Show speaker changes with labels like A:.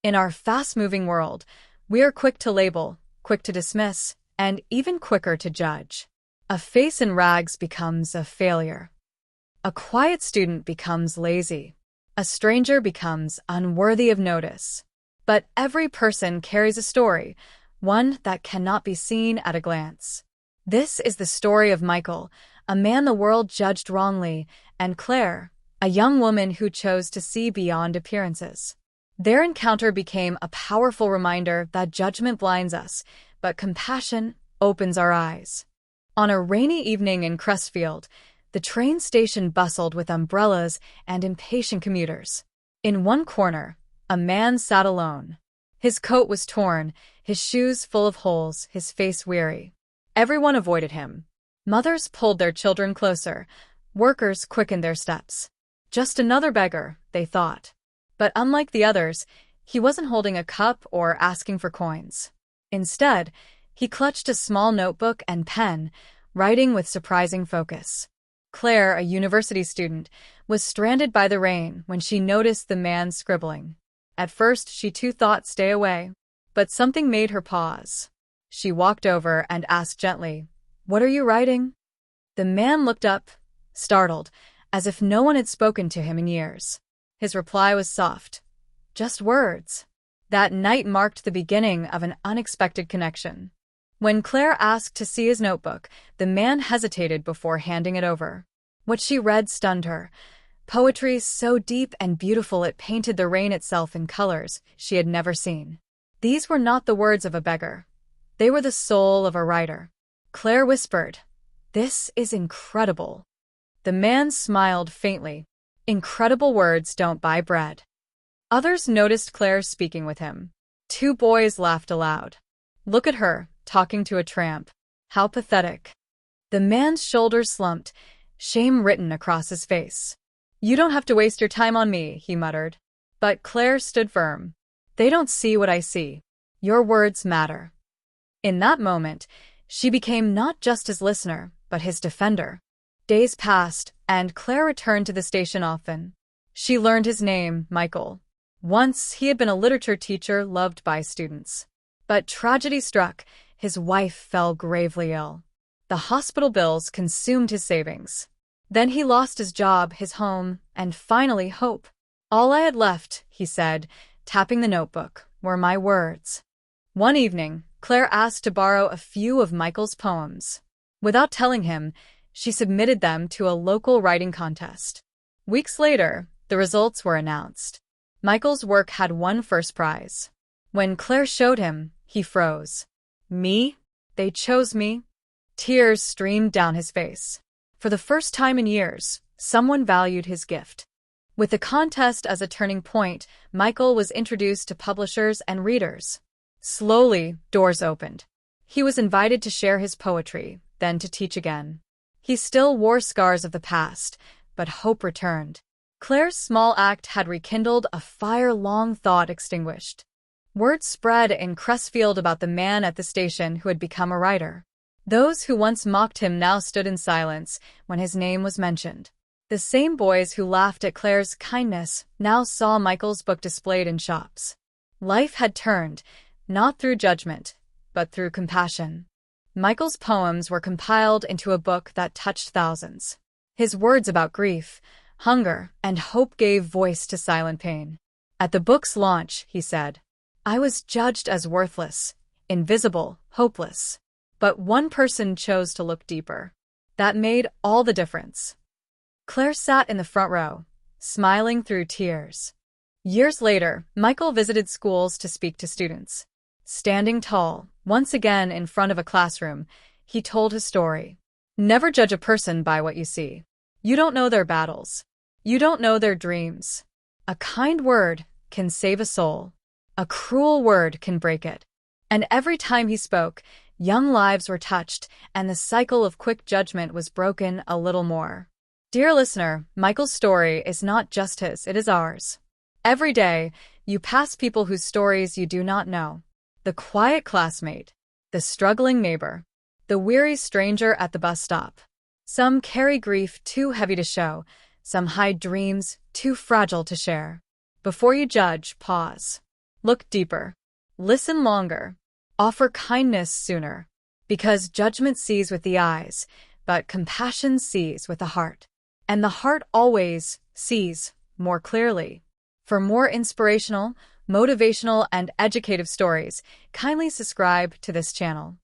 A: In our fast-moving world, we are quick to label, quick to dismiss, and even quicker to judge. A face in rags becomes a failure. A quiet student becomes lazy. A stranger becomes unworthy of notice. But every person carries a story, one that cannot be seen at a glance. This is the story of Michael, a man the world judged wrongly, and Claire, a young woman who chose to see beyond appearances. Their encounter became a powerful reminder that judgment blinds us, but compassion opens our eyes. On a rainy evening in Crestfield, the train station bustled with umbrellas and impatient commuters. In one corner, a man sat alone. His coat was torn, his shoes full of holes, his face weary. Everyone avoided him. Mothers pulled their children closer. Workers quickened their steps. Just another beggar, they thought. But unlike the others, he wasn't holding a cup or asking for coins. Instead, he clutched a small notebook and pen, writing with surprising focus. Claire, a university student, was stranded by the rain when she noticed the man scribbling. At first, she too thought stay away, but something made her pause. She walked over and asked gently, "What are you writing?" The man looked up, startled, as if no one had spoken to him in years. His reply was soft. "Just words." That night marked the beginning of an unexpected connection. When Claire asked to see his notebook, the man hesitated before handing it over. What she read stunned her. Poetry so deep and beautiful it painted the rain itself in colors she had never seen. These were not the words of a beggar. They were the soul of a writer. Claire whispered, "This is incredible." The man smiled faintly. Incredible words don't buy bread. Others noticed Claire speaking with him. Two boys laughed aloud. "Look at her, talking to a tramp. How pathetic." The man's shoulders slumped, shame written across his face. "You don't have to waste your time on me," he muttered. But Claire stood firm. "They don't see what I see. Your words matter." In that moment, she became not just his listener, but his defender. Days passed, and Claire returned to the station often. She learned his name, Michael. Once, he had been a literature teacher loved by students. But tragedy struck. His wife fell gravely ill. The hospital bills consumed his savings. Then he lost his job, his home, and finally hope. "All I had left," he said, tapping the notebook, "were my words." One evening, Claire asked to borrow a few of Michael's poems. Without telling him, she submitted them to a local writing contest. Weeks later, the results were announced. Michael's work had won first prize. When Claire showed him, he froze. "Me? They chose me?" Tears streamed down his face. For the first time in years, someone valued his gift. With the contest as a turning point, Michael was introduced to publishers and readers. Slowly, doors opened. He was invited to share his poetry, then to teach again. He still wore scars of the past, but hope returned. Claire's small act had rekindled a fire long thought extinguished. Word spread in Crestfield about the man at the station who had become a writer. Those who once mocked him now stood in silence when his name was mentioned. The same boys who laughed at Claire's kindness now saw Michael's book displayed in shops. Life had turned, not through judgment, but through compassion. Michael's poems were compiled into a book that touched thousands. His words about grief, hunger, and hope gave voice to silent pain. At the book's launch, he said, "I was judged as worthless, invisible, hopeless. But one person chose to look deeper. That made all the difference." Claire sat in the front row, smiling through tears. Years later, Michael visited schools to speak to students. Standing tall, once again in front of a classroom, he told his story. "Never judge a person by what you see. You don't know their battles. You don't know their dreams. A kind word can save a soul. A cruel word can break it." And every time he spoke, young lives were touched, and the cycle of quick judgment was broken a little more. Dear listener, Michael's story is not just his, it is ours. Every day, you pass people whose stories you do not know. The quiet classmate, the struggling neighbor, the weary stranger at the bus stop. Some carry grief too heavy to show, some hide dreams too fragile to share. Before you judge, pause. Look deeper. Listen longer. Offer kindness sooner. Because judgment sees with the eyes, but compassion sees with the heart. And the heart always sees more clearly. For more inspirational, motivational, and educative stories, kindly subscribe to this channel.